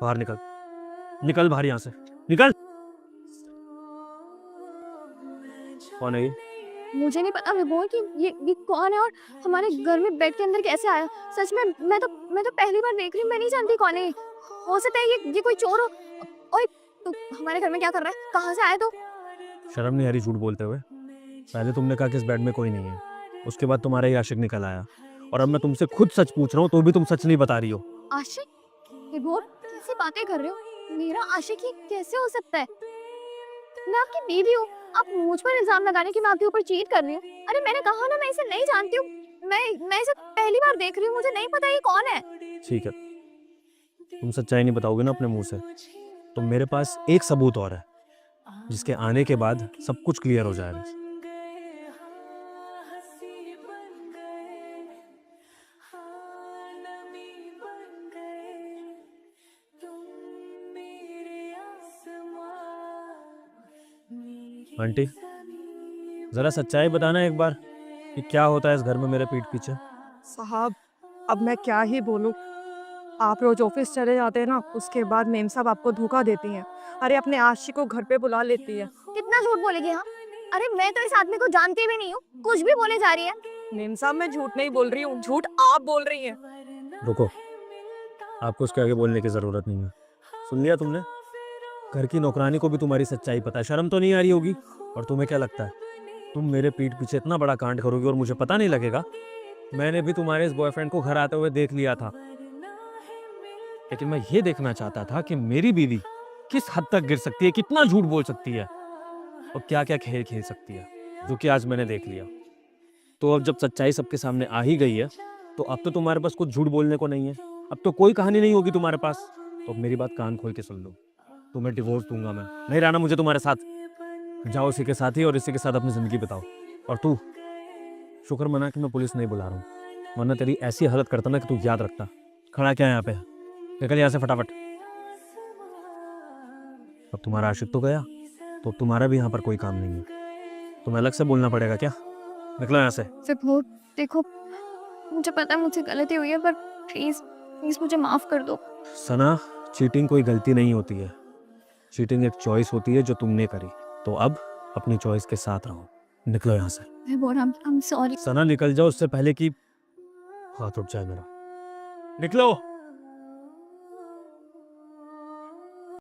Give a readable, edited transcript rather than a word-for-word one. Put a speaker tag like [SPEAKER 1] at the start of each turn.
[SPEAKER 1] बाहर निकल, निकल बाहर यहाँ से, निकल। कौन है ये?
[SPEAKER 2] मुझे नहीं पता विभोर कि ये कौन है और हमारे घर में बेड के अंदर कैसे आया। सच में मैं तो पहली बार देख रही हूँ, मैं नहीं जानती कौन है ये। हो सकता है ये कोई चोर हो। ओए तू हमारे घर में क्या कर रहा है? कहाँ से आया तू?
[SPEAKER 1] शर्म नहीं आ रही झूठ बोलते हुए? पहले तुमने कहा कि इस बेड में कोई नहीं है, उसके बाद तुम्हारा ही आशिक निकल आया, और अब मैं तुमसे खुद सच पूछ रहा हूँ तो भी तुम सच नहीं बता रही हो।
[SPEAKER 2] आशिक? विभोर कैसी बातें कर रहे हो? मेरा आशिक ही कैसे हो सकता है? मैं आपकी बीवी हूँ। आप मुझ पर इल्जाम लगाने की मैं आपके ऊपर चीट कर रही हूँ। अरे मैंने कहा ना मैं इसे नहीं जानती हूँ। मैं इसे पहली बार देख रही हूँ, मुझे नहीं पता ये कौन है।
[SPEAKER 1] ठीक है, तुम सच्चाई नहीं बताओगे ना अपने मुंह से, तो मेरे पास एक सबूत और है जिसके आने के बाद सब कुछ क्लियर हो जाएगा। आंटी, जरा सच्चाई बताना एक बार कि क्या होता है इस घर में मेरे पीठ पीछे।
[SPEAKER 3] साहब, अब मैं क्या ही बोलूं। आप रोज ऑफिस चले जाते हैं ना, उसके बाद मेम साहब आपको धोखा देती हैं। अरे अपने आशिक को घर पे बुला लेती है।
[SPEAKER 2] कितना झूठ बोलेगी? हाँ, अरे मैं तो इस आदमी को जानती भी नहीं हूँ, कुछ भी बोले जा रही है।
[SPEAKER 3] मेम साहब, मैं झूठ नहीं बोल रही हूँ, झूठ आप बोल रही हैं।
[SPEAKER 1] रुको, आपको उसके आगे बोलने की जरूरत नहीं है। सुन लिया तुमने? घर की नौकरानी को भी तुम्हारी सच्चाई पता है, शर्म तो नहीं आ रही होगी? और तुम्हें क्या लगता है तुम मेरे पीठ पीछे इतना बड़ा कांड करोगी और मुझे पता नहीं लगेगा? मैंने भी तुम्हारे इस बॉयफ्रेंड को घर आते हुए देख लिया था, लेकिन मैं ये देखना चाहता था कि मेरी बीवी किस हद तक गिर सकती है, कितना झूठ बोल सकती है, और क्या क्या खेल खेल सकती है, जो कि आज मैंने देख लिया। तो अब जब सच्चाई सबके सामने आ ही गई है, तो अब तो तुम्हारे पास कुछ झूठ बोलने को नहीं है, अब तो कोई कहानी नहीं होगी तुम्हारे पास। तो अब मेरी बात कान खोल के सुन लो, तुम्हें डिवोर्स दूंगा मैं, नहीं रहना मुझे तुम्हारे साथ। जाओ इसी के साथ ही और इसी के साथ अपनी जिंदगी बताओ। और तू शुक्र मना कि मैं पुलिस नहीं बुला रहा हूँ, वरना तेरी ऐसी हालत करता ना कि तू याद रखता। खड़ा क्या है यहाँ पे? निकल यहाँ से फटाफट। अब तुम्हारा आशिक तो गया, तो तुम्हारा भी यहाँ पर कोई काम नहीं है, तुम्हें अलग से बोलना पड़ेगा क्या? निकलो यहाँ से।
[SPEAKER 2] विभोर देखो, मुझे पता है मुझसे गलती हुई है, पर प्लीज प्लीज मुझे माफ कर दो।
[SPEAKER 1] सना, चीटिंग कोई गलती नहीं होती है, चीटिंग एक चॉइस होती है जो तुमने करी। तो अब अपनी चॉइस के साथ रहो, निकलो यहाँ से।
[SPEAKER 2] विभोर आई एम सॉरी।
[SPEAKER 1] सना निकल जाओ उससे पहले कि हाथ उठ जाए मेरा। निकलो।